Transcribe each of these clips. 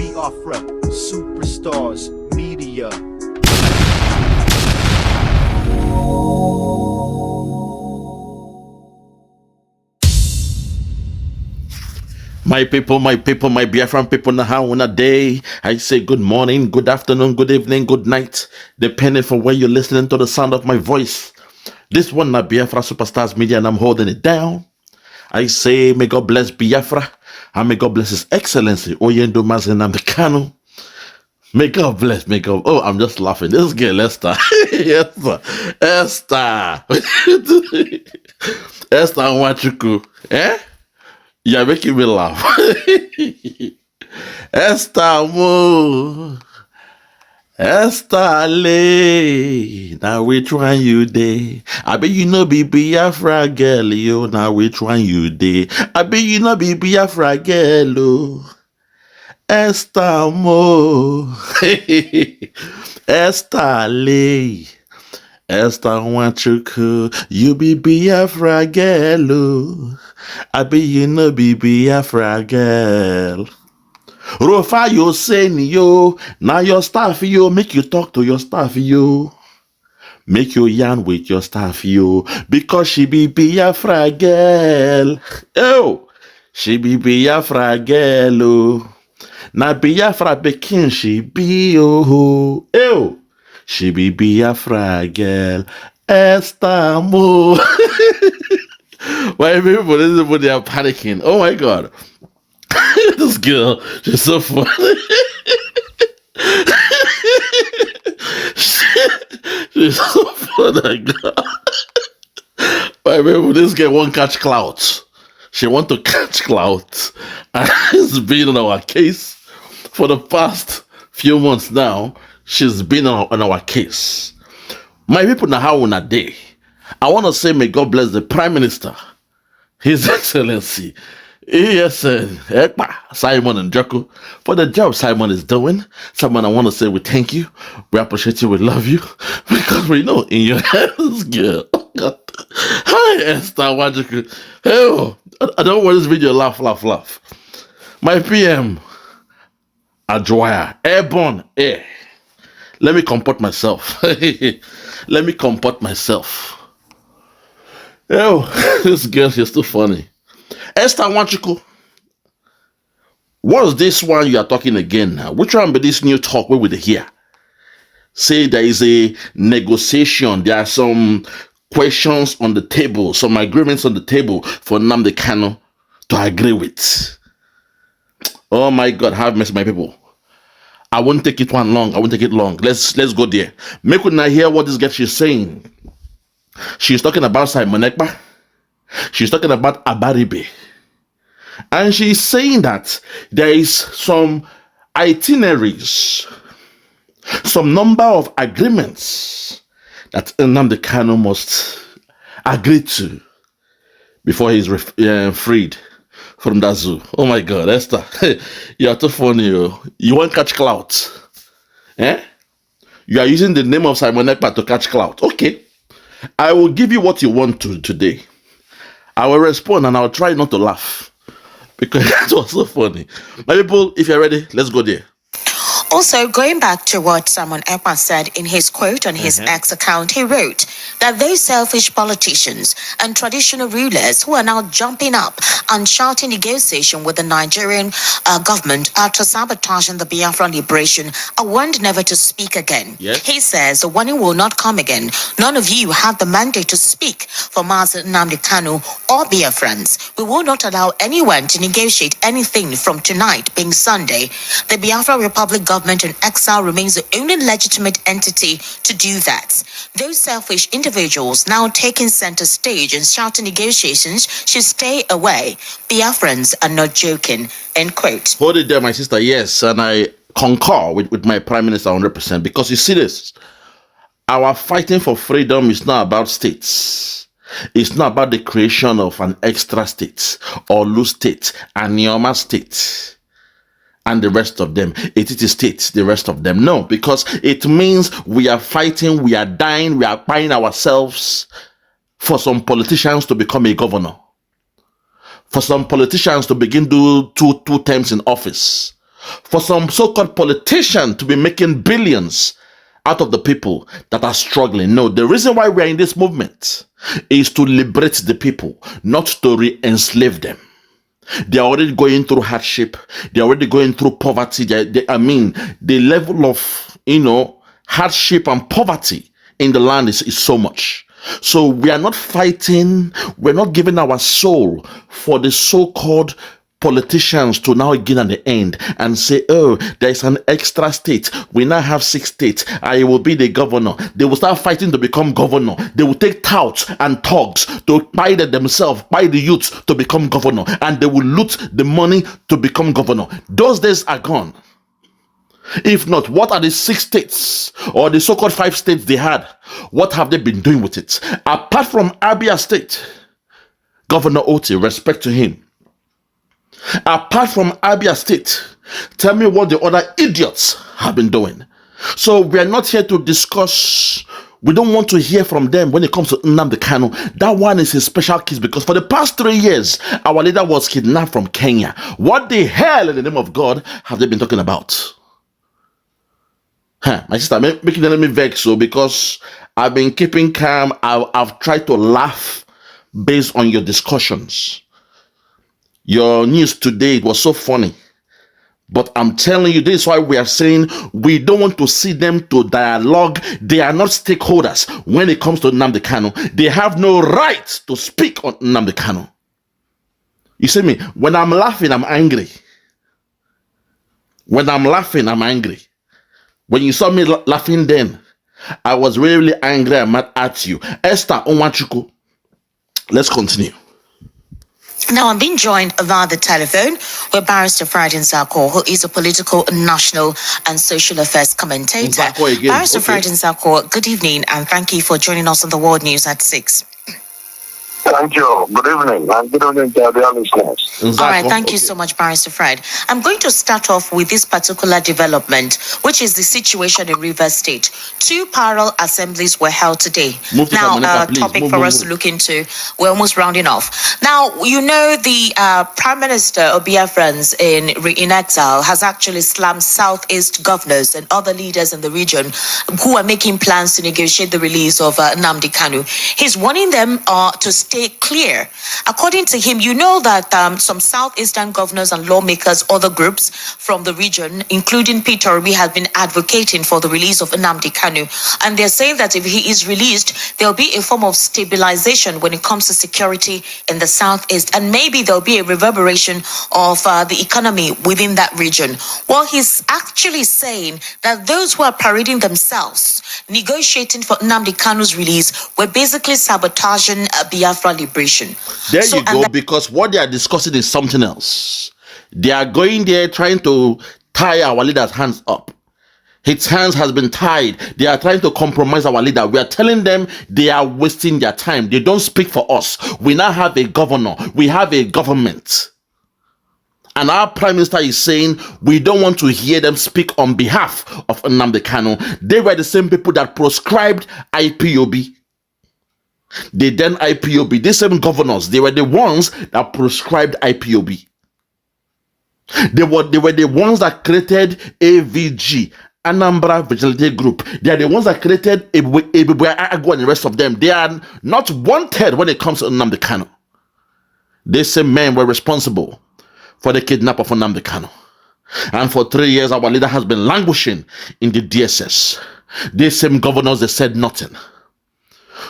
Biafra, superstars, media. My people, my Biafran people, now on a day, I say good morning, good afternoon, good evening, good night, depending from where you're listening to the sound of my voice. This one, na Biafra Superstars Media, and I'm holding it down. I say, may God bless Biafra, and may God bless His Excellency, Oyendo Nnamdi Kanu. May God bless, may God. Oh, I'm just laughing. This girl, Esther. Esther. Esther Nwachuku. Eh? You're making me laugh. Esther Mo. Esther Le. Now which one you dey? I bet you know be Biafra girl, yo. Now which one you dey? I bet you know be Biafra girl, oh. Esther Mo. Esther Le. Esther Nwachuku, you be Biafra girl, oh. I be you no be Biafra girl. Rofa yo saying yo, now your staff yo, make you talk to your staff yo. Make you yarn with your staff yo, because she be Biafra girl. Oh, she be Biafra girl, oh. Now Biafra Pekin she be oh. Oh, she be Biafra girl. Esther Mo. Why people, they are panicking? Oh my God. This girl, she's so funny. She's so funny, God. Why people, this girl won't catch Clout. She want to catch Clout. And it's been on our case for the past few months now. She's been on our case. My people, now how on a day. I want to say, may God bless the Prime Minister, His Excellency, Ekpa, Simon and Joko, for the job Simon is doing. Simon, I want to say we thank you, we appreciate you, we love you, because we know in your hands, girl. Hi, Esther Nwachuku. Hey, I don't want this video, laugh. My PM, Adjoya, airborne, air. Let me comport myself. Let me comport myself. Oh, this girl, she's too funny. Esther Nwachuku, what's this one you are talking again now? Which one be this new talk we will hear? Say there is a negotiation, there are some questions on the table, some agreements on the table for Nnamdi Kanu to agree with. Oh my God, have mercy, my people. I won't take it long. Let's go there. Make we not hear what this girl she's saying. She's talking about Simon Ekpa. She's talking about Abaribe. And she's saying that there is some itineraries, some number of agreements that Nnamdi Kanu must agree to before he's freed from that zoo. Oh my God, Esther, you're too funny. You won't catch Clout. Eh? You are using the name of Simon Ekpa to catch Clout. Okay. I will give you what you want to today. I will respond and I will try not to laugh because that was so funny. My people, if you're ready, let's go there. Also, going back to what Simon Ekpa said in his quote on his X account, he wrote that those selfish politicians and traditional rulers who are now jumping up and shouting negotiation with the Nigerian government after sabotaging the Biafra liberation are warned never to speak again. Yes. He says the warning will not come again. None of you have the mandate to speak for Master Nnamdi Kanu or Biafrans. We will not allow anyone to negotiate anything from tonight, being Sunday. The Biafra Republic government in exile remains the only legitimate entity to do that. Those selfish individuals now taking center stage and shouting negotiations should stay away. Biafrans are not joking. End quote. Hold it there, my sister. Yes, and I concur with my Prime Minister 100%, because you see this, our fighting for freedom is not about states. It's not about the creation of an extra state or loose state, a Neoma state, and the rest of them. It is states, the rest of them. No, because it means we are fighting, we are dying, we are buying ourselves for some politicians to become a governor, for some politicians to begin do two terms in office, for some so-called politician to be making billions out of the people that are struggling. No, the reason why we are in this movement is to liberate the people, not to re-enslave them. They are already going through hardship. They are already going through poverty. The level of, hardship and poverty in the land is so much. So we are not fighting. We're not giving our soul for the so-called politicians to now again at the end and say, oh, there's an extra state. We now have 6 states. I will be the governor. They will start fighting to become governor. They will take touts and thugs to buy themselves, buy the youth to become governor. And they will loot the money to become governor. Those days are gone. If not, what are the 6 states or the so-called 5 states they had? What have they been doing with it? Apart from Abia State, Governor Oti, respect to him. Apart from Abia State, tell me what the other idiots have been doing. So we are not here to discuss. We don't want to hear from them when it comes to Nnamdi Kanu. That one is a special case because for the past 3 years, our leader was kidnapped from Kenya. What the hell in the name of God have they been talking about? My sister, making the enemy vex so because I've been keeping calm. I've tried to laugh based on your discussions. Your news today, it was so funny. But I'm telling you, this is why we are saying we don't want to see them to dialogue. They are not stakeholders when it comes to Nnamdi Kanu. They have no right to speak on Nnamdi Kanu. You see me? When I'm laughing, I'm angry. When I'm laughing, I'm angry. When you saw me laughing then, I was really angry and mad at you. Esther Onwachuku, let's continue. Now, I'm being joined via the telephone with Barrister Friday Nzako, who is a political, national, and social affairs commentator. Barrister Friday Nzako, good evening, and thank you for joining us on the World News at 6. Thank you. Good evening. And good evening to the listeners. All right. Thank you so much, Barrister Fred. I'm going to start off with this particular development, which is the situation in Rivers State. 2 parallel assemblies were held today. Now, topic for us to look into. We're almost rounding off. Now, you know, the Prime Minister of Biafrans in exile has actually slammed Southeast governors and other leaders in the region who are making plans to negotiate the release of Nnamdi Kanu. He's warning them to stay clear. According to him, you know that some Southeastern governors and lawmakers, other groups from the region, including Peter Obi, have been advocating for the release of Nnamdi Kanu. And they're saying that if he is released, there'll be a form of stabilization when it comes to security in the Southeast. And maybe there'll be a reverberation of the economy within that region. Well, he's actually saying that those who are parading themselves, negotiating for Nnamdi Kanu's release, were basically sabotaging Biafra liberation. There you go, because what they are discussing is something else. They are going there trying to tie our leader's hands up. His hands has been tied. They are trying to compromise our leader. We are telling them they are wasting their time. They don't speak for us. We now have a governor. We have a government. And our Prime Minister is saying we don't want to hear them speak on behalf of Nnamdi Kanu. They were the same people that proscribed IPOB. They then IPOB, these same governors, they were the ones that proscribed IPOB. They were the ones that created AVG, Anambra Vigilante Group. They are the ones that created Agua and the rest of them. They are not wanted when it comes to Nnamdi Kanu. These same men were responsible for the kidnap of Nnamdi Kanu. And for 3 years, our leader has been languishing in the DSS. These same governors, they said nothing.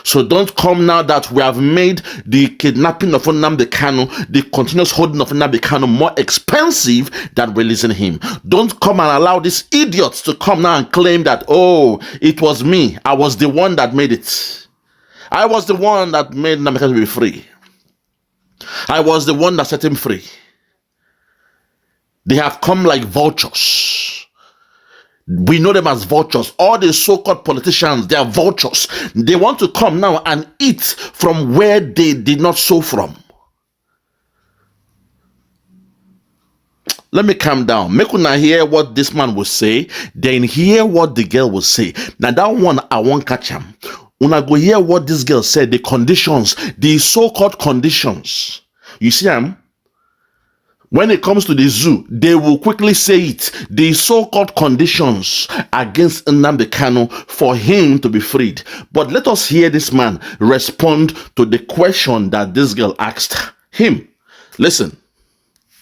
So don't come now that we have made the kidnapping of Nnamdi Kanu, the continuous holding of Nnamdi Kanu, more expensive than releasing him. Don't come and allow these idiots to come now and claim that, oh, it was me. I was the one that made it. I was the one that made Nnamdi Kanu be free. I was the one that set him free. They have come like vultures. We know them as vultures. All the so-called politicians, they are vultures. They want to come now and eat from where they did not sow from. Let me calm down. Make una hear what this man will say, then hear what the girl will say. Now that one, I won't catch him. Una go hear what this girl said, the conditions, the so-called conditions. You see, When it comes to the zoo, they will quickly say it. The so-called conditions against Nnamdi Kanu for him to be freed. But let us hear this man respond to the question that this girl asked him. Listen.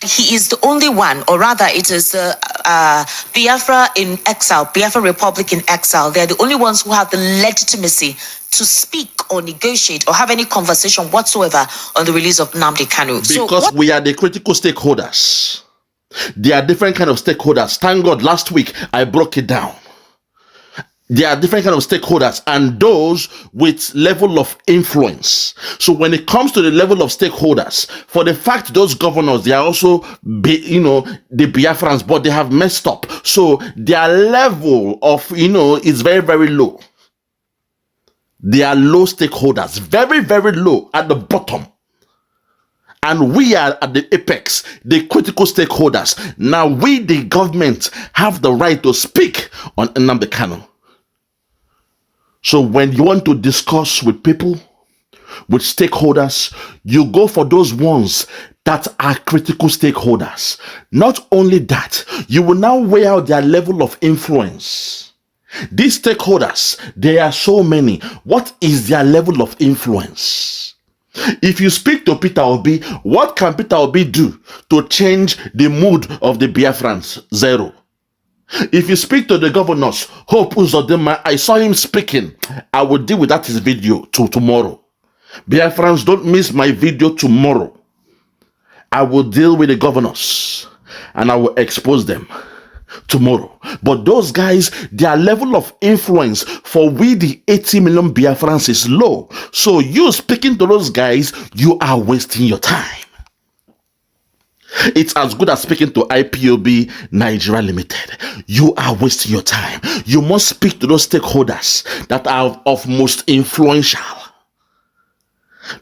He is the only one, or rather it is Biafra in exile, Biafra Republic in exile. They're the only ones who have the legitimacy to speak or negotiate or have any conversation whatsoever on the release of Nnamdi Kanu. Because we are the critical stakeholders. There are different kind of stakeholders. Thank God last week I broke it down. There are different kind of stakeholders and those with level of influence. So when it comes to the level of stakeholders, for the fact those governors, they are also, the Biafrans, but they have messed up. So their level of, is very, very low. They are low stakeholders, very, very low at the bottom. And we are at the apex, the critical stakeholders. Now we, the government, have the right to speak on Nnamdi Kanu. So when you want to discuss with people, with stakeholders, you go for those ones that are critical stakeholders. Not only that, you will now weigh out their level of influence. These stakeholders, there are so many. What is their level of influence? If you speak to Peter Obi, what can Peter Obi do to change the mood of the Biafrans? Zero. If you speak to the governors, Hope Uzodinma, I saw him speaking. I will deal with that his video tomorrow. Biafrans, don't miss my video tomorrow. I will deal with the governors and I will expose them tomorrow. But those guys, their level of influence for we the 80 million Biafrans is low. So you speaking to those guys, you are wasting your time. It's as good as speaking to IPOB Nigeria Limited. You are wasting your time. You must speak to those stakeholders that are of most influential.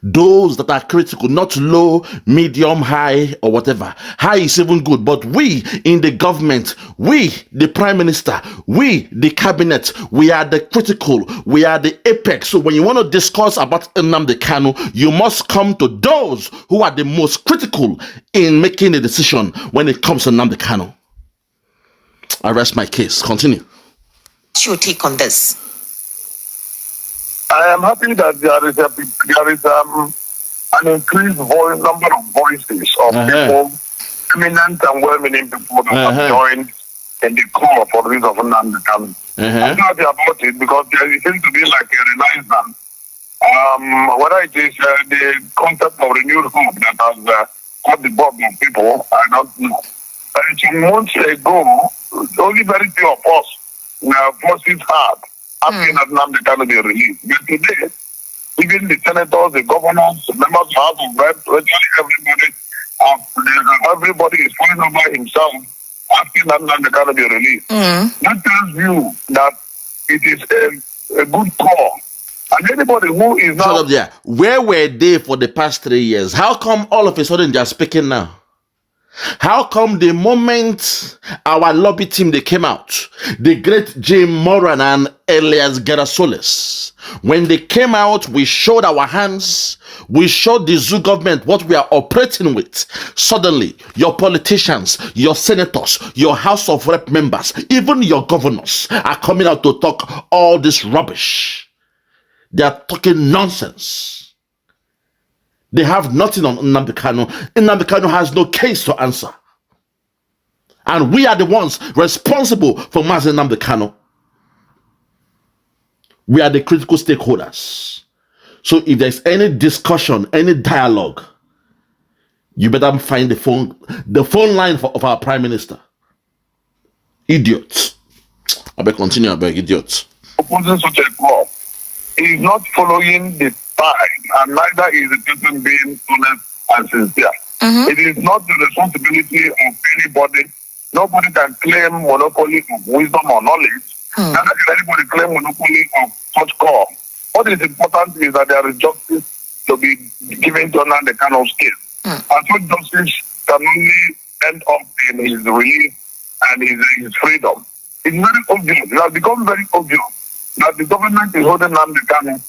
Those that are critical, not low, medium, high, or whatever. High is even good, but we in the government, we, the prime minister, we, the cabinet, we are the critical, we are the apex. So when you want to discuss about Nnamdi Kanu, you must come to those who are the most critical in making a decision when it comes to Nnamdi Kanu. I rest my case. Continue. What's your take on this? I am happy that there is an increased number of voices of people, eminent and well-meaning people that have joined in the call for the release of Nnamdi Kanu. I'm happy about it because there seems to be like a renaissance. Whether it is the concept of renewed hope that has caught the bulk of people, I don't know. Some months ago, only very few of us were voices heard asking that Nnamdi Kanu be released. But today, even the senators, the governors, the members of the House of Reps, virtually everybody is falling over himself asking that Nnamdi Kanu be released. That tells you that it is a good call. And anybody who is now... Shut up there. Where were they for the past 3 years? How come all of a sudden they are speaking now? How come the moment our lobby team, they came out, the great Jim Moran and Elias Gerasolis, when they came out, we showed our hands, we showed the zoo government what we are operating with. Suddenly, your politicians, your senators, your House of Rep members, even your governors are coming out to talk all this rubbish. They are talking nonsense. They have nothing on Nnamdi Kanu. Nnamdi Kanu has no case to answer. And we are the ones responsible for Mazi Nnamdi Kanu. We are the critical stakeholders. So if there's any discussion, any dialogue, you better find the phone line of our Prime Minister. Idiots. I beg continue, I beg, idiots. Opposing such a law is not following the time, and neither is the person being honest and sincere. It is not the responsibility of anybody. Nobody can claim monopoly of wisdom or knowledge. Neither can anybody claim monopoly of such call. What is important is that there is justice to be given to Nnamdi Kanu's case. And such justice can only end up in his release and his freedom. It's very obvious. It has become very obvious that the government is holding Nnamdi Kanu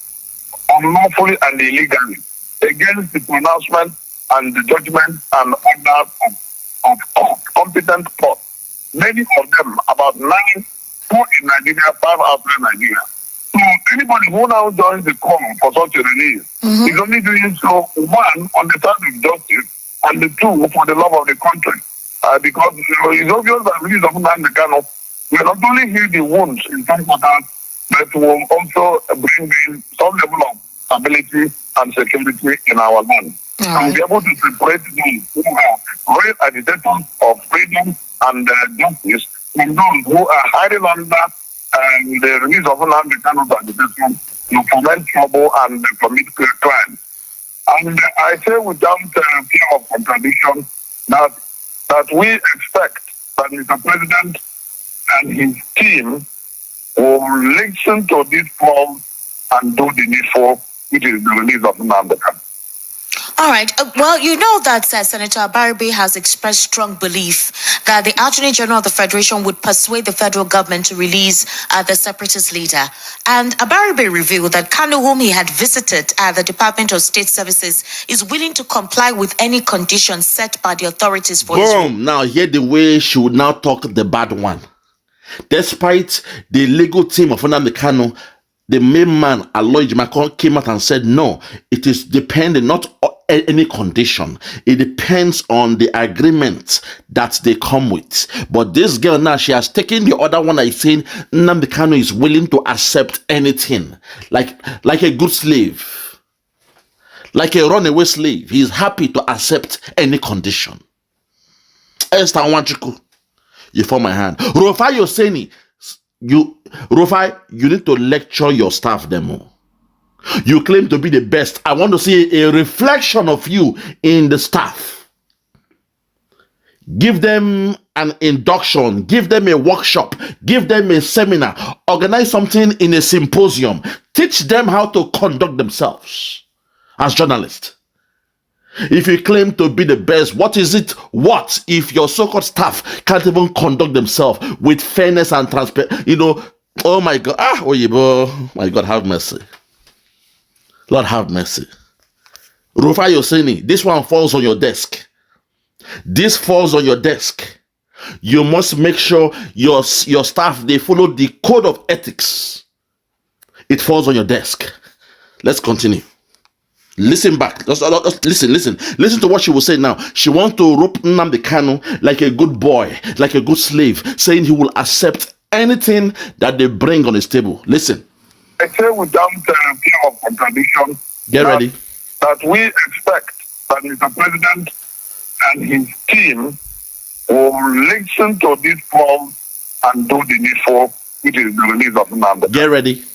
unlawfully and illegally against the pronouncement and the judgment and orders of of competent court. Many of them, about 9, 2 in Nigeria, 5 outside Nigeria. So anybody who now joins the call for such a release is only doing so, 1, on the side of justice, and the 2, for the love of the country. Because it's obvious that release of Nnamdi Kanu will not only heal the wounds in some quarters, but will also bring in some level of stability and security in our land. And be able to separate those who are real agitators of freedom and justice from those who are hiding under the release of Nnamdi Kanu's agitation to prevent trouble and commit crime. And I say without fear of contradiction that we expect that Mr. President and his team will listen to this call and do the needful, which is the release of Nnamdi Kanu. All right. Well, you know that Senator Brgie has expressed strong belief that the Attorney General of the Federation would persuade the federal government to release the separatist leader. And Brgie revealed that Kanu, whom he had visited at the Department of State Services, is willing to comply with any conditions set by the authorities for his release. Now, hear the way she would now talk the bad one. Despite the legal team of Nnamdi Kanu, the main man, Aloy Jimakon, came out and said, no, it is dependent, not on any condition. It depends on the agreement that they come with. But this girl now, she has taken the other one, like saying Nnamdi Kanu is willing to accept anything, like a good slave, like a runaway slave. He is happy to accept any condition. Esther Wanchiku, you for my hand. Rufai Yoseni, Rufai, you need to lecture your staff demo. You claim to be the best. I want to see a reflection of you in the staff. Give them an induction, give them a workshop, give them a seminar, organize something in a symposium, teach them how to conduct themselves as journalists. If you claim to be the best, what is it? What if your so-called staff can't even conduct themselves with fairness and transparency? Oh my God. Oyibo. My God, have mercy. Lord, have mercy. Rufai Yoseni, this one falls on your desk. This falls on your desk. You must make sure your staff, they follow the code of ethics. It falls on your desk. Let's continue. Listen back. Listen to what she will say now. She wants to rope Nnamdi Kanu like a good boy, like a good slave, saying he will accept anything that they bring on his table. Listen. I say without fear of contradiction, get ready, that we expect that Mr. President and his team will listen to this call and do the needful, which is the release of Nnamdi. Get ready.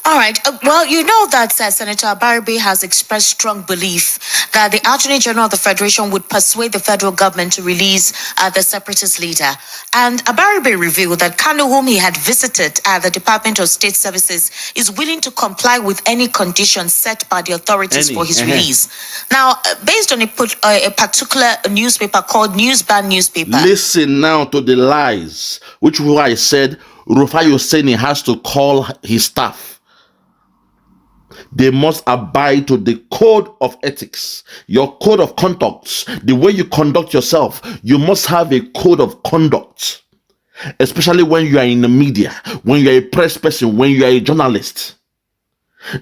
All right. Well, you know that Senator Brgie has expressed strong belief that the Attorney General of the Federation would persuade the federal government to release the separatist leader. And Brgie revealed that Kanu, whom he had visited at the Department of State Services, is willing to comply with any conditions set by the authorities for his release. Now, based on a particular newspaper called Newsban Newspaper. Listen now to the lies, which is why I said Rufai Yoseni has to call his staff. They must abide to the code of ethics, your code of conduct, the way you conduct yourself. You must have a code of conduct, especially when you are in the media, when you are a press person, when you are a journalist.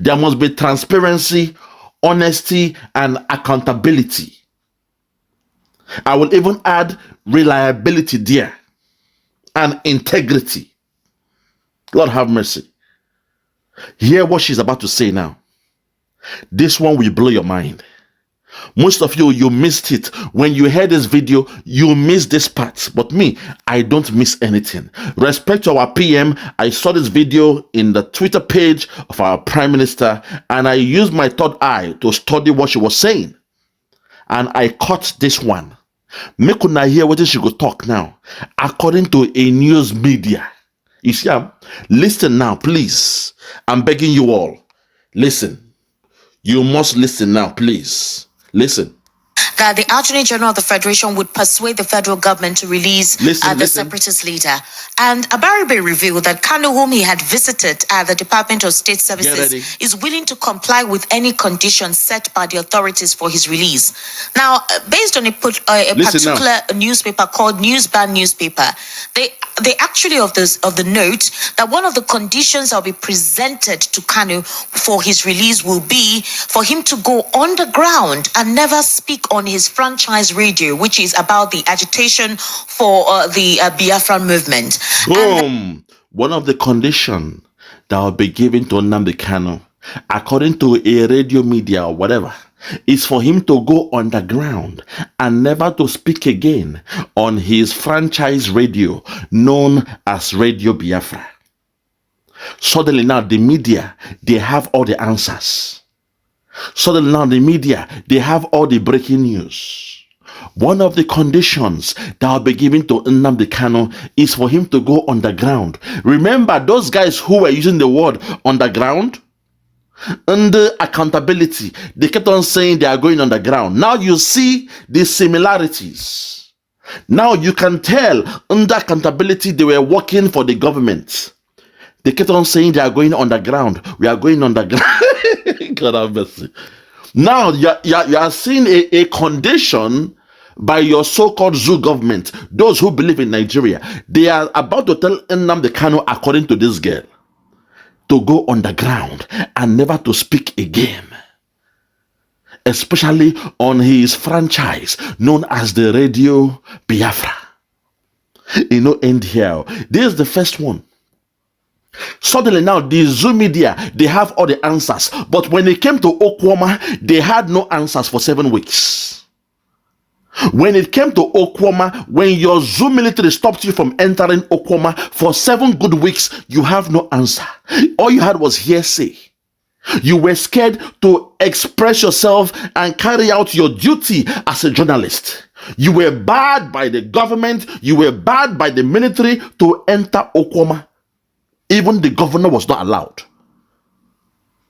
There must be transparency, honesty, and accountability. I will even add reliability there and integrity. Lord have mercy. Hear what she's about to say now. This one will blow your mind. Most of you missed it. When you heard this video, you missed this part. But me, I don't miss anything. Respect to our PM. I saw this video in the Twitter page of our Prime Minister, and I used my third eye to study what she was saying. And I caught this one. Make una hear what she go talk now. According to a news media. You see, listen now, please. I'm begging you all. Listen. You must listen now, please. Listen. that the Attorney General of the Federation would persuade the federal government to release the separatist leader. And Abaribe revealed that Kanu, whom he had visited at the Department of State Services, is willing to comply with any conditions set by the authorities for his release. Now, based on a particular newspaper called Newsban newspaper, they actually of the note that one of the conditions that will be presented to Kanu for his release will be for him to go underground and never speak on his franchise radio, which is about the agitation for the Biafra movement. Boom! One of the conditions that will be given to Nnamdi Kanu, according to a radio media or whatever, is for him to go underground and never to speak again on his franchise radio known as Radio Biafra. Suddenly now the media, they have all the answers. Suddenly now the media, they have all the breaking news. One of the conditions that will be given to Nnamdi Kanu is for him to go underground. Remember those guys who were using the word underground? Under accountability, they kept on saying they are going underground. Now you see the similarities. Now you can tell under accountability they were working for the government. They kept on saying they are going underground. We are going underground. God have mercy. Now you are seeing a condition by your so-called zoo government. Those who believe in Nigeria, they are about to tell Nnamdi Kanu, according to this girl, to go underground and never to speak again, especially on his franchise known as the Radio Biafra. End here. This is the first one. Suddenly now the Zoo media, they have all the answers, but when it came to Okwama, they had no answers for 7 weeks. When it came to Okwama, when your Zoo military stopped you from entering Okwama for 7 good weeks, you have no answer. All you had was hearsay. You were scared to express yourself and carry out your duty as a journalist. You were barred by the government, you were barred by the military to enter Okwama. Even the governor was not allowed.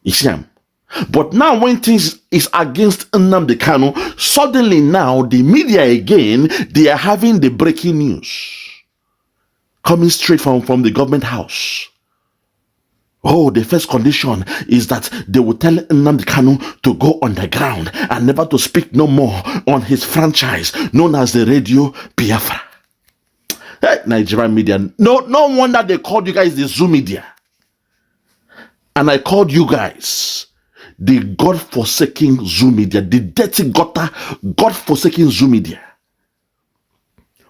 You see him? But now when things is against Nnamdi Kanu, suddenly now the media again, they are having the breaking news coming straight from the government house. Oh, the first condition is that they will tell Nnamdi Kanu to go underground and never to speak no more on his franchise known as the Radio Biafra. Hey, Nigerian media, no wonder they called you guys the Zoo media. And I called you guys the God-forsaken Zoo media, the dirty gutter, God-forsaken Zoo media.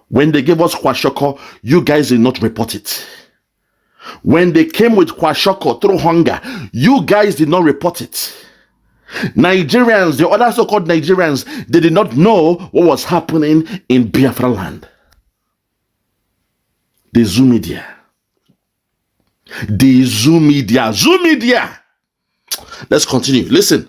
When they gave us Kwashoko, you guys did not report it. When they came with Kwashoko through hunger, you guys did not report it. Nigerians, the other so-called Nigerians, they did not know what was happening in Biafra land. The Zoo media. The Zoo media. Zoo media. Let's continue. Listen.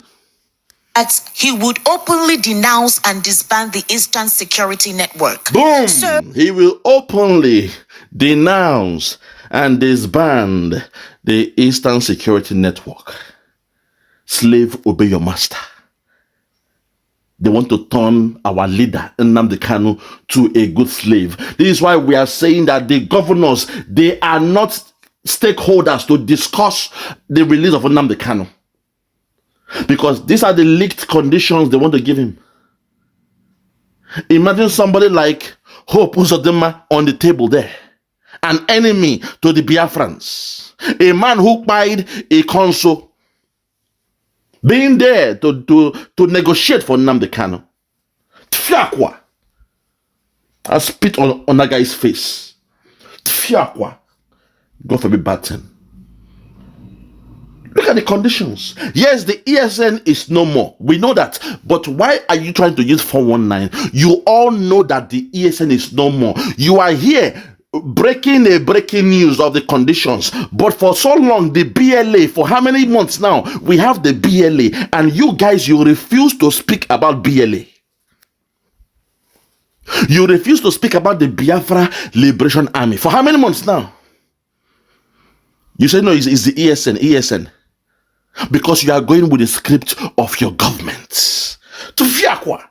That he would openly denounce and disband the Eastern Security Network. Boom! He will openly denounce and disband the Eastern Security Network. Slave, obey your master. They want to turn our leader, Nnamdi Kanu, to a good slave. This is why we are saying that the governors, they are not stakeholders to discuss the release of Nnamdi Kanu. Because these are the leaked conditions they want to give him. Imagine somebody like Hope Uzodinma on the table there. An enemy to the Biafrans. A man who died a consul. Being there to negotiate for Nnamdi Kanu. Tfiakwa. I spit on that guy's face. Tfiakwa. God forbid bad thing. Look at the conditions. Yes, the ESN is no more. We know that. But why are you trying to use 419? You all know that the ESN is no more. You are here breaking news of the conditions. But for so long, the BLA, for how many months now, we have the BLA. And you guys, you refuse to speak about BLA. You refuse to speak about the Biafra Liberation Army. For how many months now? You say no, it's the ESN. Because you are going with the script of your government. To Fiakwa.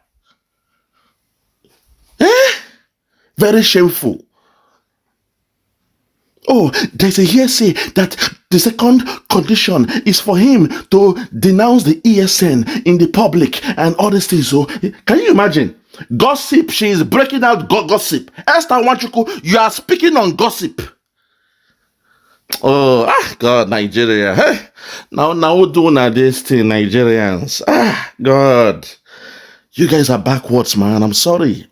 Very shameful. Oh, there's a hearsay that the second condition is for him to denounce the ESN in the public and all these things. So, can you imagine? Gossip, she is breaking out gossip. Esther Wanchuku, you are speaking on gossip. Oh, God, Nigeria. Hey, now doing this thing, Nigerians. God. You guys are backwards, man. I'm sorry.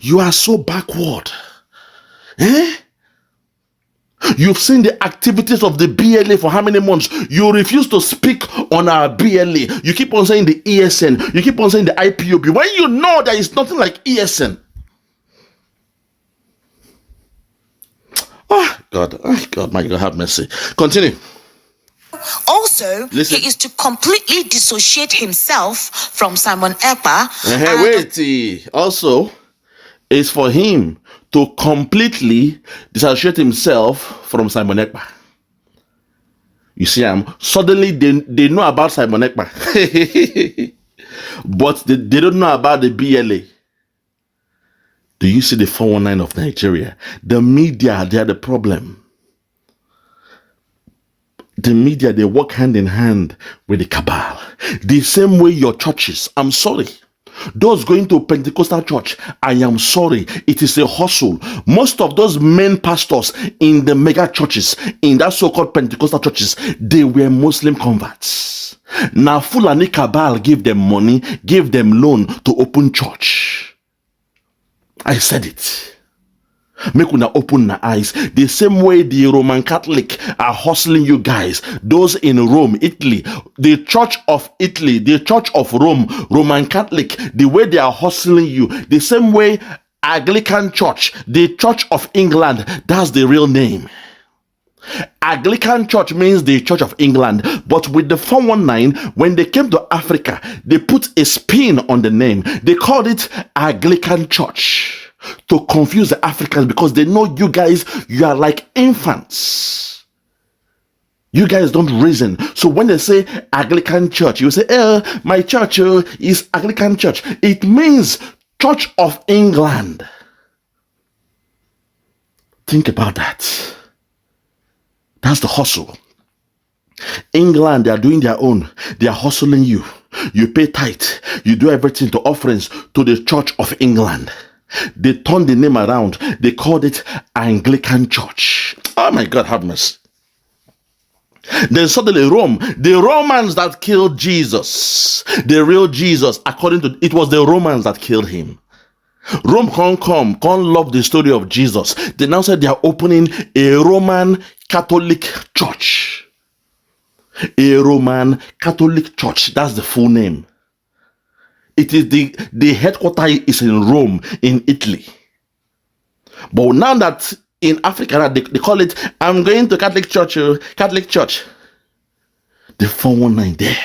You are so backward. You've seen the activities of the BLA for how many months? You refuse to speak on our BLA. You keep on saying the ESN. You keep on saying the IPOB. When you know there is nothing like ESN. God, my God, have mercy. Continue. Also, Listen. he is to completely dissociate himself from Simon Ekpa. Wait. Also, it's for him to completely dissociate himself from Simon Ekpa. You see, suddenly they know about Simon Ekpa. But they don't know about the BLA. Do you see the 419 of Nigeria? The media, they are the problem. The media, they work hand in hand with the cabal. The same way your churches, I'm sorry. Those going to Pentecostal church, I am sorry. It is a hustle. Most of those main pastors in the mega churches, in that so-called Pentecostal churches, they were Muslim converts. Now Fulani cabal gave them money, gave them loan to open church. I said it. Make una open the eyes. The same way the Roman Catholic are hustling you guys. Those in Rome, Italy, the Church of Italy, the Church of Rome, Roman Catholic, the way they are hustling you. The same way Anglican Church, the Church of England, that's the real name. Anglican Church means the Church of England, but with the 419, when they came to Africa, they put a spin on the name. They called it Anglican Church to confuse the Africans because they know you guys, you are like infants. You guys don't reason. So when they say Anglican Church, you say, my church is Anglican Church. It means Church of England. Think about that. That's the hustle. England, they are doing their own. They are hustling you. You pay tithe. You do everything to offerings to the Church of England. They turned the name around. They called it Anglican Church. Oh my God, have mercy. Then suddenly Rome, the Romans that killed Jesus, the real Jesus, according to, it was the Romans that killed him. Rome can't love the story of Jesus. They now said they are opening a Roman Catholic church. A Roman Catholic church. That's the full name. It is the headquarters is in Rome, in Italy. But now that in Africa, they call it, I'm going to Catholic Church, Catholic Church. The 419 there.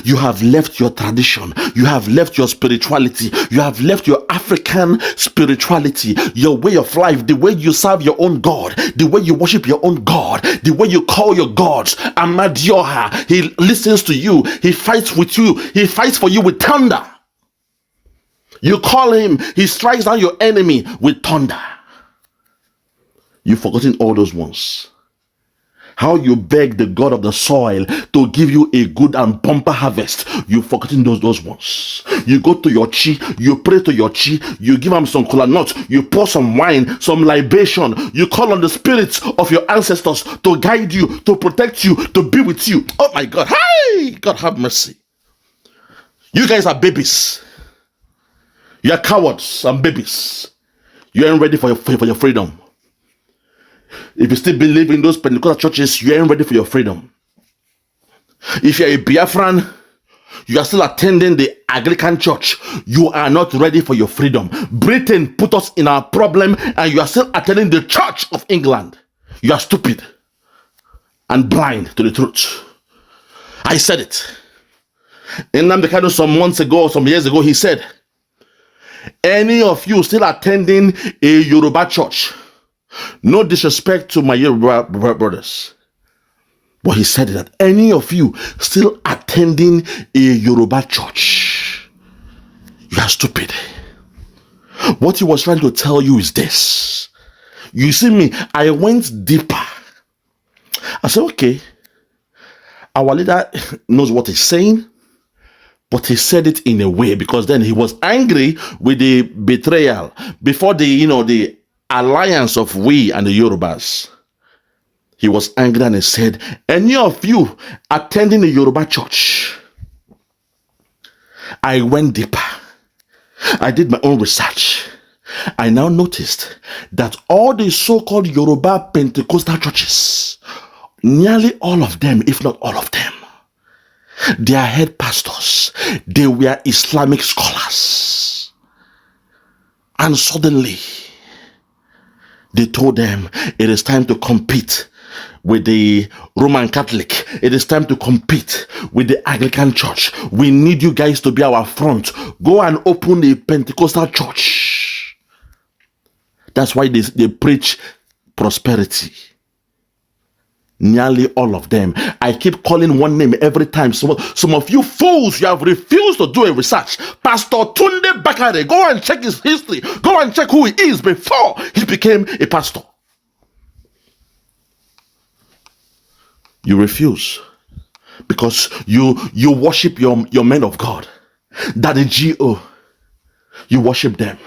You have left your tradition. You have left your spirituality. You have left your African spirituality, your way of life, the way you serve your own God, the way you worship your own God, the way you call your gods. Amadioha, he listens to you. He fights with you. He fights for you with thunder. You call him, he strikes down your enemy with thunder. You've forgotten all those ones. How you beg the God of the soil to give you a good and bumper harvest. You've forgotten those ones. You go to your chi, you pray to your chi, you give him some kola nut, you pour some wine, some libation. You call on the spirits of your ancestors to guide you, to protect you, to be with you. Oh my God. Hi! God have mercy. You guys are babies. You are cowards and babies. You ain't ready for your freedom. If you still believe in those Pentecostal churches, you ain't ready for your freedom. If you're a Biafran, you are still attending the Anglican church, you are not ready for your freedom. Britain put us in our problem and you are still attending the Church of England. You are stupid and blind to the truth. I said it. Nnamdi Kanu some years ago, he said, any of you still attending a Yoruba church, no disrespect to my Yoruba brothers, but he said that any of you still attending a Yoruba church, you are stupid. What he was trying to tell you is this. You see me, I went deeper. I said, okay, our leader knows what he's saying, but he said it in a way, because then he was angry with the betrayal before the alliance of we and the Yorubas. He was angry and he said, any of you attending the Yoruba church? I went deeper. I did my own research. I now noticed that all the so-called Yoruba Pentecostal churches, nearly all of them, if not all of them, their head pastors, they were Islamic scholars. And suddenly, they told them it is time to compete with the Roman Catholic. It is time to compete with the Anglican Church. We need you guys to be our front. Go and open a Pentecostal church. That's why they preach prosperity. Nearly all of them. I keep calling one name every time. Some of you fools, you have refused to do a research. Pastor Tunde Bakare, go and check his history. Go and check who he is before he became a pastor. You refuse because you worship your men of God. Daddy G.O. You worship them.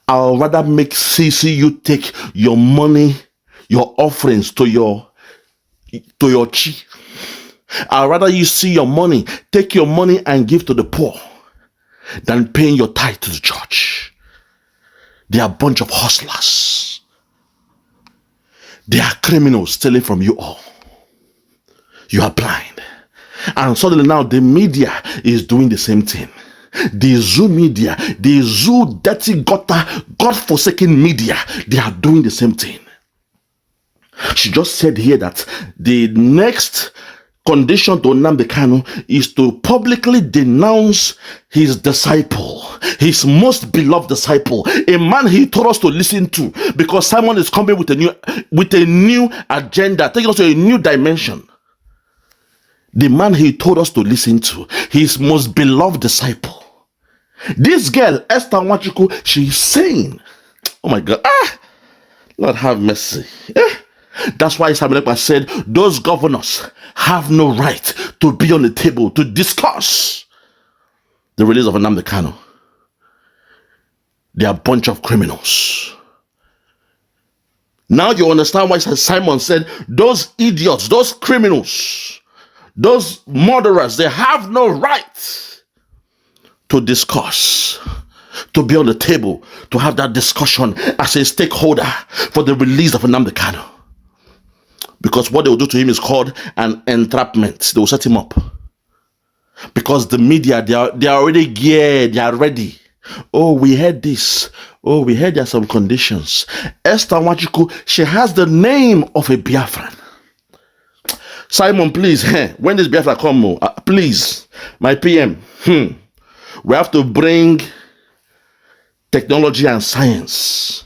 I'll rather make CCU take your money, your offerings to your chi. I'd rather you see your money, take your money and give to the poor than paying your tithe to the church. They are a bunch of hustlers. They are criminals stealing from you all. You are blind. And suddenly now the media is doing the same thing. The zoo media, the zoo dirty gutter, God-forsaken media, they are doing the same thing. She just said here that the next condition to Nnamdi Kanu is to publicly denounce his disciple, his most beloved disciple, a man he told us to listen to, because Simon is coming with a new agenda, taking us to a new dimension. The man he told us to listen to, his most beloved disciple. This girl, Esther Nwachukwu, she's saying, oh my God, Lord have mercy. That's why Samuel Ekpa said those governors have no right to be on the table to discuss the release of Nnamdi Kanu. They are a bunch of criminals. Now you understand why Simon said those idiots, those criminals, those murderers, they have no right to discuss, to be on the table, to have that discussion as a stakeholder for the release of Nnamdi Kanu. Because what they will do to him is called an entrapment. They will set him up. Because the media, they are already geared, they are ready. Oh, we heard this. Oh, we heard there are some conditions. Esther Nwachukwu, she has the name of a Biafran. Simon, please, when does Biafra come? Please, my PM, we have to bring technology and science.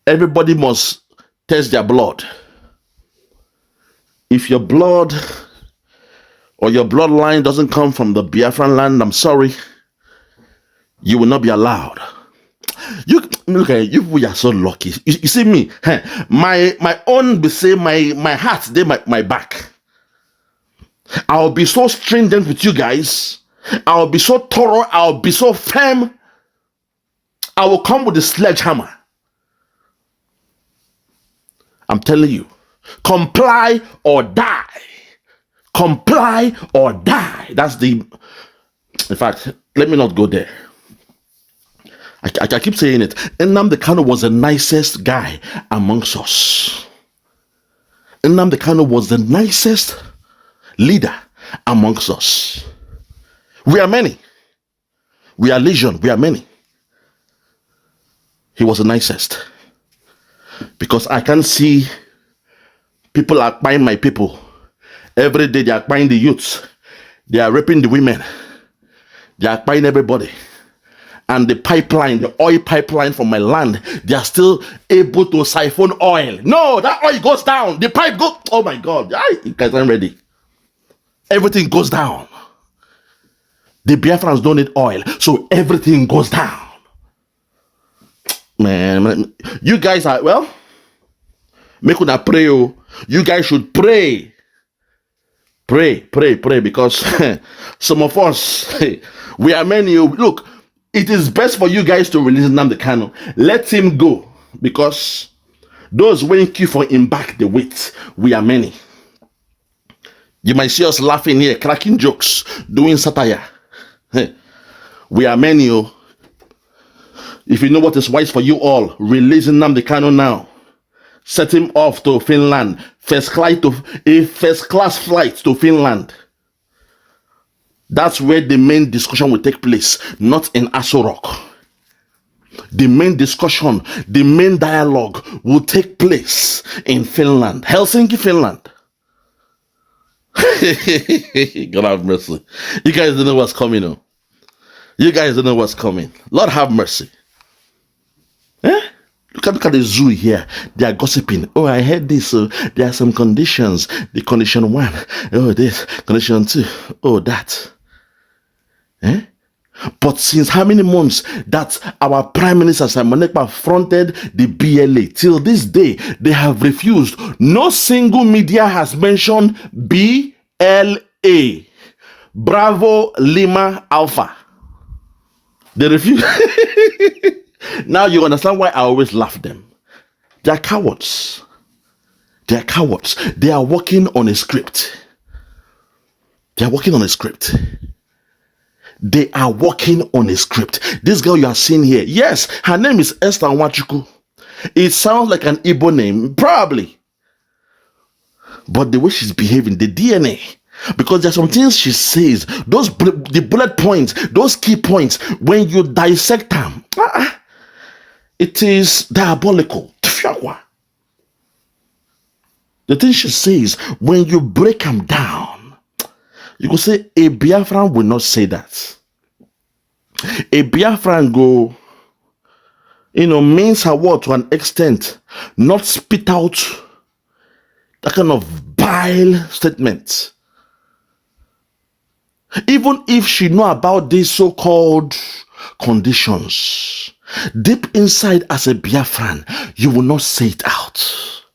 Everybody must test their blood. If your blood or your bloodline doesn't come from the Biafran land, I'm sorry, you will not be allowed. You look at you, we are so lucky. You see me, my own be say my heart, they my back. I'll be so stringent with you guys. I'll be so thorough. I'll be so firm. I will come with a sledgehammer. I'm telling you, comply or die. Comply or die. That's the. In fact, let me not go there. I keep saying it. Nnamdi Kanu was the nicest guy amongst us. Nnamdi Kanu was the nicest leader amongst us. We are many. We are legion. We are many. He was the nicest. Because I can see people are buying my people. Every day they are buying the youths. They are raping the women. They are buying everybody. And the pipeline, the oil pipeline from my land, they are still able to siphon oil. No, that oil goes down. The pipe goes, oh my God. You guys aren't ready. Everything goes down. The Biafrans don't need oil, so everything goes down. Man, you guys are, well, make una pray. You guys should pray. Pray, because some of us, we are many. Look, it is best for you guys to release Nnamdi Kanu. Let him go, because those waiting queue for him back, they wait. We are many. You might see us laughing here, cracking jokes, doing satire. We are many. If you know what is wise for you all, release Nnamdi Kanu now. Set him off to Finland. First class flight to Finland. That's where the main discussion will take place, not in Aso Rock. The main discussion, the main dialogue will take place in Finland, Helsinki, Finland. God have mercy. You guys don't know what's coming. No? You guys don't know what's coming. Lord have mercy. Eh? Look at the zoo here. They are gossiping. Oh, I heard this. There are some conditions. The condition 1. Oh, this. Condition 2. Oh, that. Eh? But since how many months that our Prime Minister Simon Ekpa fronted the BLA, till this day, they have refused. No single media has mentioned BLA. Bravo Lima Alpha. They refuse. Now you understand why I always laugh them. They are cowards. They are cowards. They are working on a script. They are working on a script. They are working on a script. This girl you are seeing here, yes, her name is Esther Nwachukwu. It sounds like an Igbo name, probably. But the way she's behaving, the DNA, because there's some things she says, the bullet points, those key points, when you dissect them, it is diabolical. The things she says, when you break them down, you could say a Biafran will not say that. A Biafran go, means her word to an extent, not spit out that kind of vile statement. Even if she know about these so-called conditions, deep inside as a Biafran, you will not say it out.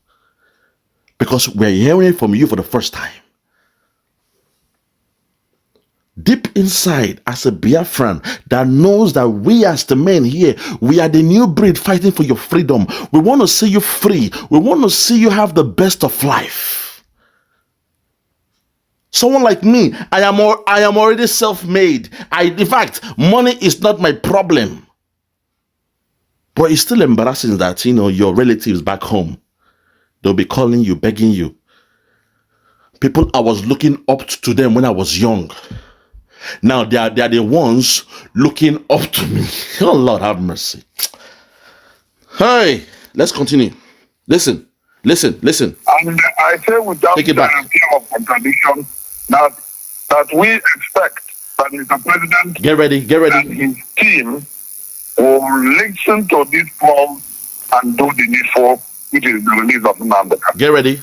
Because we're hearing it from you for the first time. Deep inside as a Biafran that knows that we as the men here, we are the new breed fighting for your freedom. We want to see you free. We want to see you have the best of life. Someone like me, I am already self-made. In fact, money is not my problem. But it's still embarrassing that, your relatives back home, they'll be calling you, begging you. People I was looking up to them when I was young. Now they are the ones looking up to me. Oh, Lord have mercy. Hey, let's continue. Listen. And I say without fear of contradiction that we expect that Mr. President get ready and his team will listen to this call and do the needful, which is the release of Nnamdi Kanu. Get ready.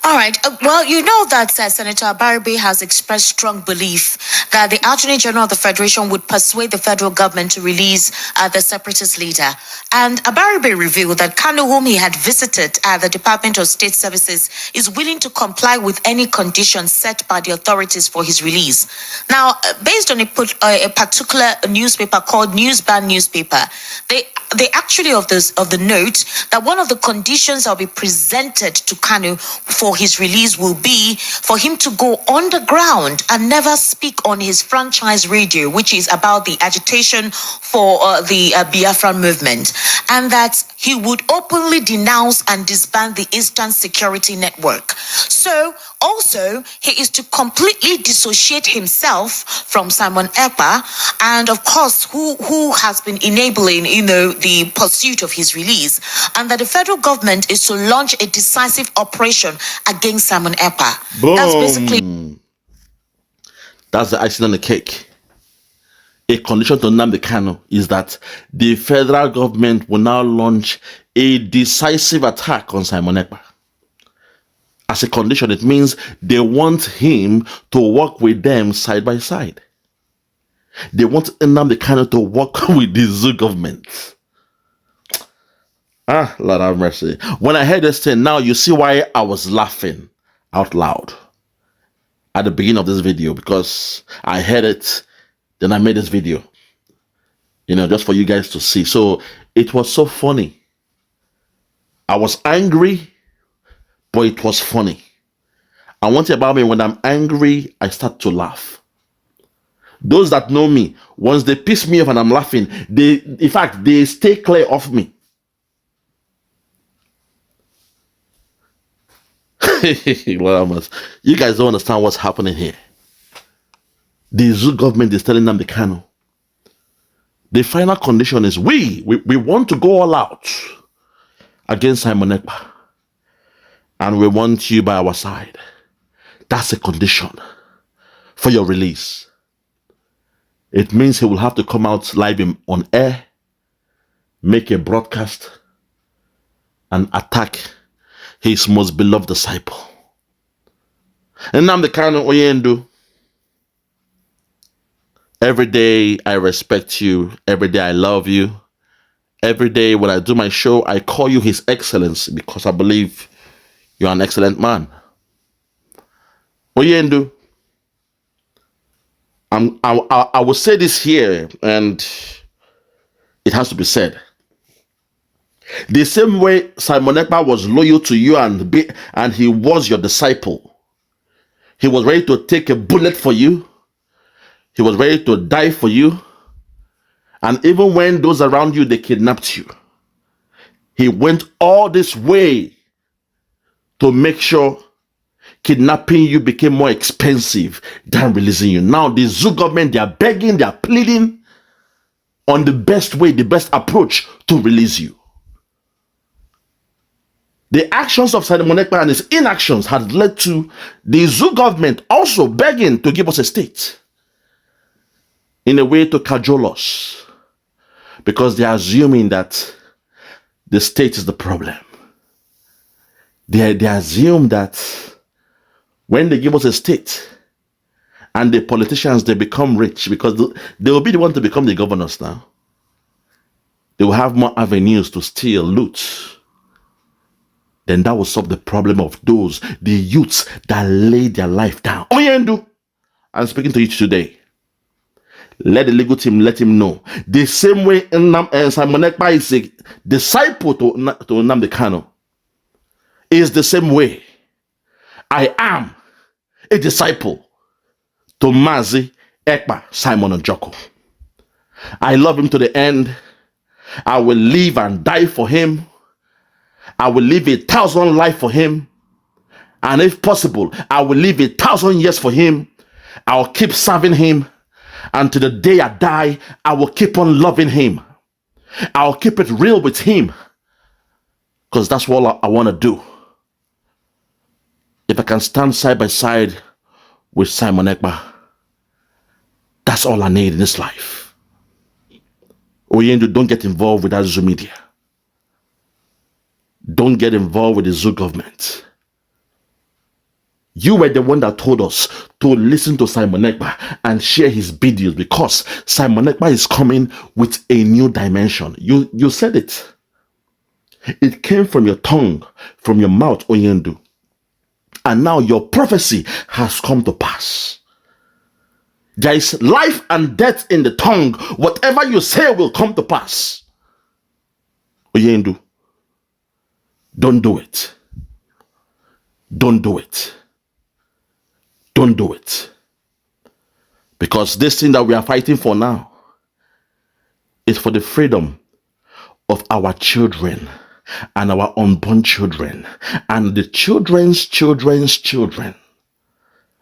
All right. Well, you know that Senator Abaribe has expressed strong belief that the Attorney General of the Federation would persuade the federal government to release the separatist leader. And Abaribe revealed that Kanu, whom he had visited at the Department of State Services, is willing to comply with any conditions set by the authorities for his release. Now, based on a particular newspaper called Newsban Newspaper, they actually of the note that one of the conditions that will be presented to Kanu for his release will be for him to go underground and never speak on his franchise radio, which is about the agitation for the Biafran movement, and that he would openly denounce and disband the Eastern Security Network. So also, he is to completely dissociate himself from Simon Ekpa, and of course, who has been enabling, the pursuit of his release, and that the federal government is to launch a decisive operation against Simon Ekpa. Boom. That's basically. That's the icing on the cake. A condition to Nnamdi Kanu is that the federal government will now launch a decisive attack on Simon Ekpa. As a condition, it means they want him to work with them side by side. They want Nnamdi Kanu to work with the zoo government. Ah, Lord have mercy. When I heard this thing, now you see why I was laughing out loud at the beginning of this video, because I heard it, then I made this video, just for you guys to see. So it was so funny. I was angry, but it was funny. And one thing about me, when I'm angry, I start to laugh. Those that know me, once they piss me off and I'm laughing, they stay clear of me. You guys don't understand what's happening here. The zoo government is telling Nnamdi Kanu, the final condition is we want to go all out against Simon Ekpa, and we want you by our side. That's a condition for your release. It means he will have to come out live on air, make a broadcast, and attack his most beloved disciple. And I'm the kind of Oyendu. Every day I respect you. Every day I love you. Every day when I do my show, I call you His Excellency because I believe you're an excellent man. Oyendu, I will say this here, and it has to be said. The same way Simon Ekpa was loyal to you and he was your disciple. He was ready to take a bullet for you. He was ready to die for you. And even when those around you, they kidnapped you, he went all this way to make sure kidnapping you became more expensive than releasing you. Now the zoo government, they are begging, they are pleading on the best way, the best approach to release you. The actions of Simon Ekpa and his inactions had led to the zoo government also begging to give us a state in a way to cajole us, because they are assuming that the state is the problem. They assume that when they give us a state and the politicians, they become rich, because they will be the one to become the governors now. They will have more avenues to steal, loot. Then that will solve the problem of the youths that laid their life down. Oyendu, I'm speaking to you today. Let the legal team let him know. The same way Simon Ekpa is a disciple to Nnamdi Kanu, is the same way I am a disciple to Mazi Ekpa Simon Njoko. I love him to the end. I will live and die for him. I will live 1,000 lives for him. And if possible, I will live 1,000 years for him. I'll keep serving him. And to the day I die, I will keep on loving him. I'll keep it real with him. Because that's what I want to do. If I can stand side by side with Simon Ekpa, that's all I need in this life. Oyendu, don't get involved with that zoo media. Don't get involved with the zoo government. You were the one that told us to listen to Simon Ekpa and share his videos, because Simon Ekpa is coming with a new dimension. You said it. It came from your tongue, from your mouth, Oyendu. And now your prophecy has come to pass. There is life and death in the tongue. Whatever you say will come to pass. Oyendu, don't do it. Don't do it. Don't do it. Because this thing that we are fighting for now is for the freedom of our children and our unborn children and the children's children's children.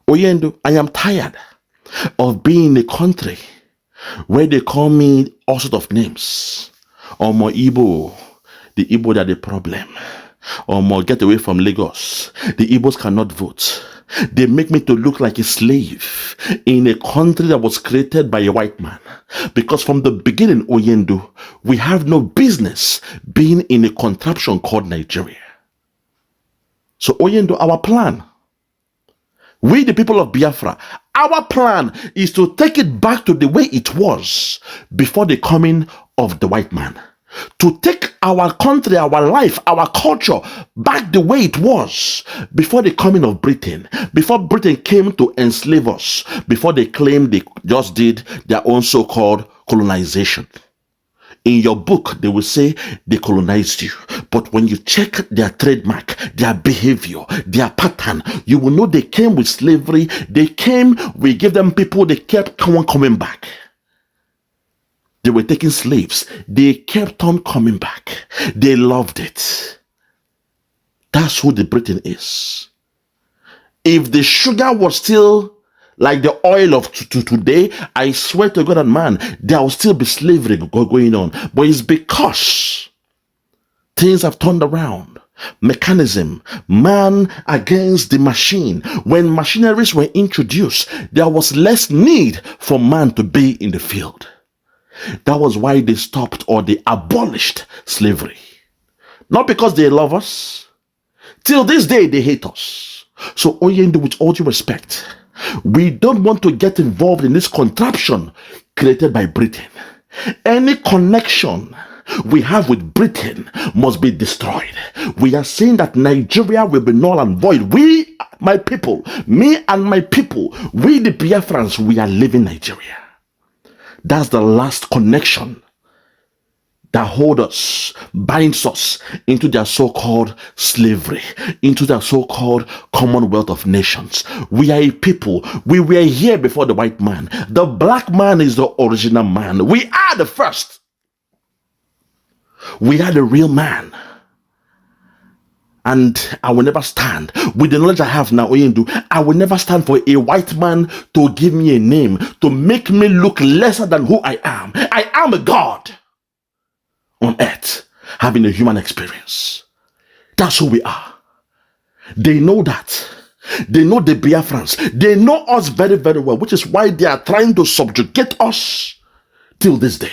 Oyendu, I am tired of being in a country where they call me all sorts of names. Omo Igbo, the Igbo that the problem. Omo, get away from Lagos. The Igbos cannot vote. They make me to look like a slave in a country that was created by a white man. Because from the beginning, Oyendu, we have no business being in a contraption called Nigeria. So Oyendu, our plan, We, the people of Biafra, our plan is to take it back to the way it was before the coming of the white man. To take our country, our life, our culture back the way it was before the coming of Britain. Before Britain came to enslave us. Before they claimed they just did their own so-called colonization. In your book, they will say they colonized you. But when you check their trademark, their behavior, their pattern, you will know they came with slavery. They came, we gave them people, they kept on coming back. They were taking slaves. They kept on coming back. They loved it. That's who the Britain is. If the sugar was still like the oil of today, I swear to God and man, there will still be slavery going on. But it's because things have turned around. Mechanism, man against the machine. When machineries were introduced, there was less need for man to be in the field. That was why they stopped or they abolished slavery. Not because they love us. Till this day, they hate us. So, Oyendo, with all due respect, we don't want to get involved in this contraption created by Britain. Any connection we have with Britain must be destroyed. We are saying that Nigeria will be null and void. We, my people, me and my people, we the Biafrans, we are leaving Nigeria. That's the last connection that holds us, binds us into their so-called slavery, into their so-called Commonwealth of Nations. We are a people. We were here before the white man. The black man is the original man. We are the first. We are the real man. And I will never stand, with the knowledge I have now, I will never stand for a white man to give me a name, to make me look lesser than who I am. I am a God on earth, having a human experience. That's who we are. They know that. They know the Biafrans. They know us very, very well, which is why they are trying to subjugate us till this day.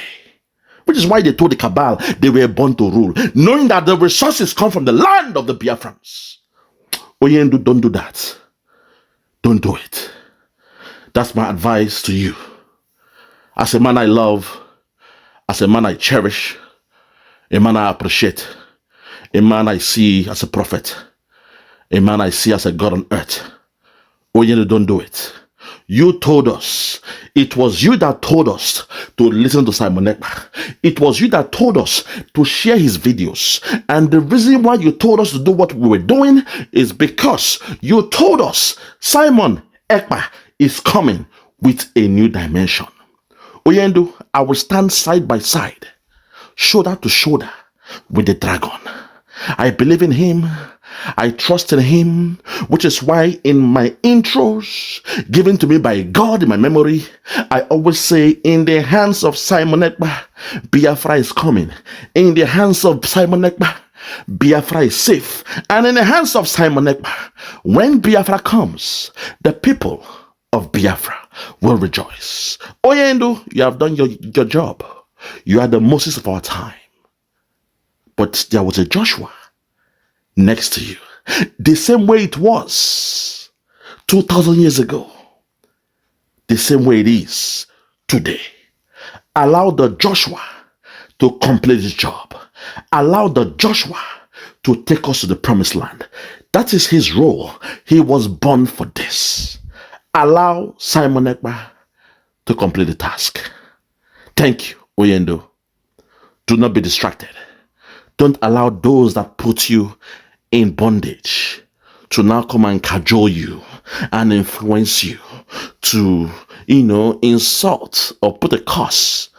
Which is why they told the cabal they were born to rule, knowing that the resources come from the land of the Biafrans. Oyendu, don't do that. Don't do it. That's my advice to you. As a man I love, as a man I cherish, a man I appreciate, a man I see as a prophet, a man I see as a God on earth. Oyendu, don't do it. You told us. It was you that told us to listen to Simon Ekpa. It was you that told us to share his videos. And the reason why you told us to do what we were doing is because you told us Simon Ekpa is coming with a new dimension. Oyendu, I will stand side by side, shoulder to shoulder with the dragon. I believe in him. I trust in him, which is why in my intros given to me by God in my memory, I always say, in the hands of Simon Ekpa, Biafra is coming. In the hands of Simon Ekpa, Biafra is safe. And in the hands of Simon Ekpa, when Biafra comes, the people of Biafra will rejoice. Oyendu, you have done your job. You are the Moses of our time. But there was a Joshua next to you, the same way it was 2,000 years ago, the same way it is today. Allow the Joshua to complete his job. Allow the Joshua to take us to the promised land. That is his role. He was born for this. Allow Simon Ekpa to complete the task. Thank you, Oyendo. Do not be distracted. Don't allow those that put you in bondage to now come and cajole you and influence you to, insult or put a curse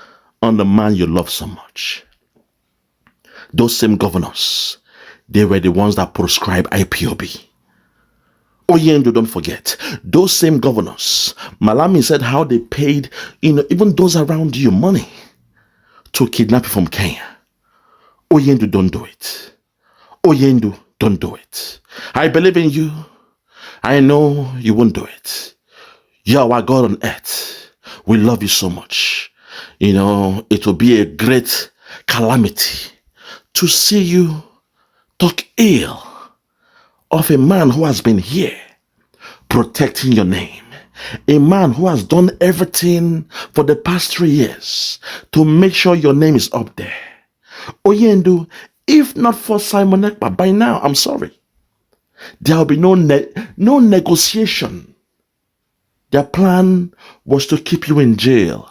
on the man you love so much. Those same governors, they were the ones that proscribed IPOB. Oyendo, don't forget, those same governors, Malami said how they paid, even those around you money to kidnap you from Kenya. Oyendo, don't do it. Oyendo, don't do it. I believe in you. I know you won't do it. You are our God on earth. We love you so much. It will be a great calamity to see you talk ill of a man who has been here protecting your name. A man who has done everything for the past 3 years to make sure your name is up there. Oyendu, if not for Simon Ekpa, by now, I'm sorry, there will be no negotiation. Their plan was to keep you in jail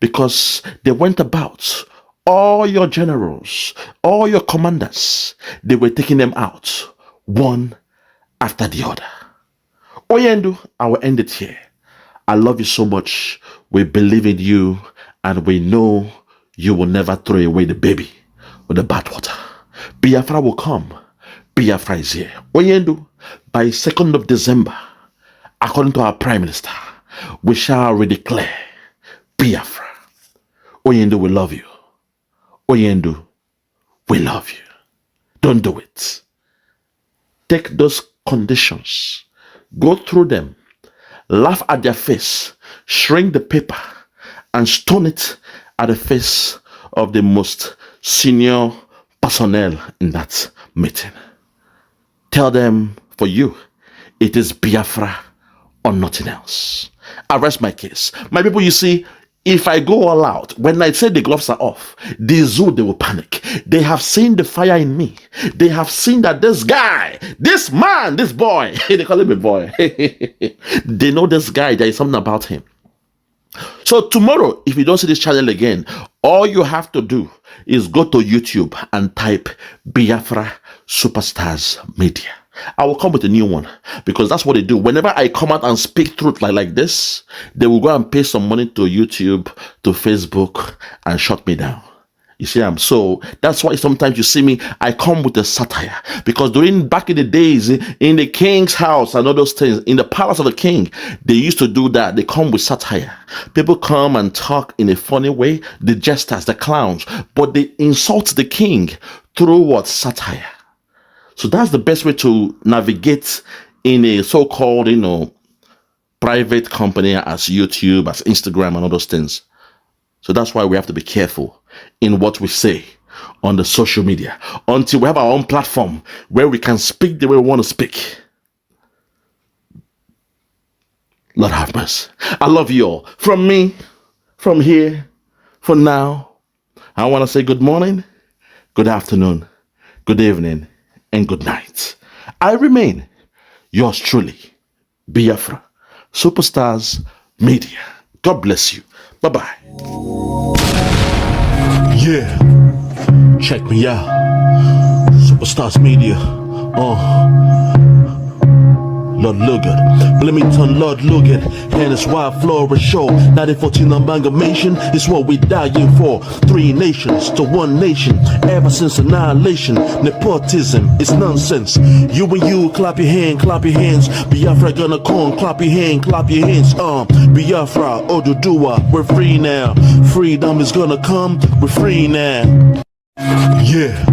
because they went about all your generals, all your commanders, they were taking them out one after the other. Oyendu, I will end it here. I love you so much. We believe in you and we know you will never throw away the baby with the bathwater. Biafra will come. Biafra is here. Oyendu, by 2nd of December, according to our Prime Minister, we shall redeclare Biafra. Oyendu, we love you. Oyendu, we love you. Don't do it. Take those conditions, go through them, laugh at their face, shrink the paper, and stone it at the face of the most senior personnel in that meeting. Tell them, for you, it is Biafra or nothing else. I rest my case. My people, you see, if I go all out, when I say the gloves are off, the zoo, they will panic. They have seen the fire in me. They have seen that this guy, this man, this boy, they call him a boy. They know this guy, there is something about him. So tomorrow, if you don't see this channel again, all you have to do is go to YouTube and type Biafra Superstars Media. I will come with a new one because that's what they do. Whenever I come out and speak truth like this, they will go and pay some money to YouTube, to Facebook, and shut me down. You see, so that's why sometimes you see me, I come with a satire, because back in the days in the king's house and all those things, in the palace of the king, they used to do that. They come with satire. People come and talk in a funny way, the jesters, the clowns, but they insult the king through what? Satire. So that's the best way to navigate in a so-called, private company as YouTube, as Instagram, and all those things. So that's why we have to be careful in what we say on the social media until we have our own platform where we can speak the way we want to speak. Lord have mercy. I love you all. From me, from here, for now, I want to say good morning, good afternoon, good evening, and good night. I remain yours truly, Biafra Superstars Media. God bless you. Bye-bye. Yeah, check me out. Superstars Media. Lord Logan, Bloomington, Lord Logan, and it's Wild Flora Show. 1914 amalgamation is what we dying for. 3 nations to 1 nation, ever since annihilation. Nepotism is nonsense. You and you, clap your hands. Biafra gonna come, clap your hands. Biafra, Oduduwa, we're free now. Freedom is gonna come, we're free now. Yeah.